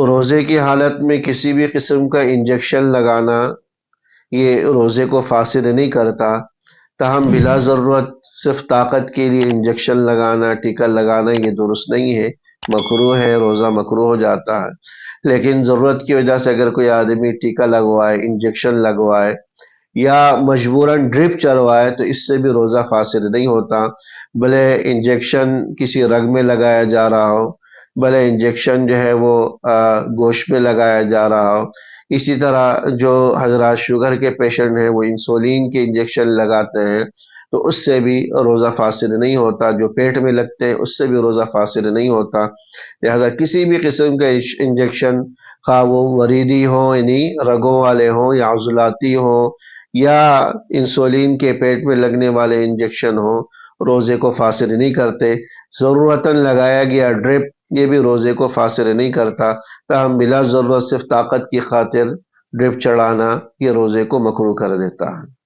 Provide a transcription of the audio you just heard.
روزے کی حالت میں کسی بھی قسم کا انجیکشن لگانا یہ روزے کو فاسد نہیں کرتا، تاہم بلا ضرورت صرف طاقت کے لیے انجیکشن لگانا، ٹیکا لگانا یہ درست نہیں ہے، مکروہ ہے، روزہ مکروہ ہو جاتا ہے۔ لیکن ضرورت کی وجہ سے اگر کوئی آدمی ٹیکا لگوائے، انجیکشن لگوائے یا مجبوراً ڈرپ چلوائے تو اس سے بھی روزہ فاسد نہیں ہوتا، بھلے انجیکشن کسی رگ میں لگایا جا رہا ہو، بھلے انجیکشن جو ہے وہ گوشت میں لگایا جا رہا ہو۔ اسی طرح جو حضرات شوگر کے پیشنٹ ہیں وہ انسولین کے انجیکشن لگاتے ہیں تو اس سے بھی روزہ فاسد نہیں ہوتا، جو پیٹ میں لگتے ہیں اس سے بھی روزہ فاسد نہیں ہوتا۔ لہذا کسی بھی قسم کا انجیکشن، خواہ وہ وریدی ہوں یعنی رگوں والے ہوں یا عضلاتی ہوں یا انسولین کے پیٹ میں لگنے والے انجیکشن ہوں، روزے کو فاسد نہیں کرتے۔ ضرورتاً لگایا گیا ڈرپ یہ بھی روزے کو فاسد نہیں کرتا، تاہم بلا ضرورت صرف طاقت کی خاطر ڈرپ چڑھانا یہ روزے کو مکروہ کر دیتا ہے۔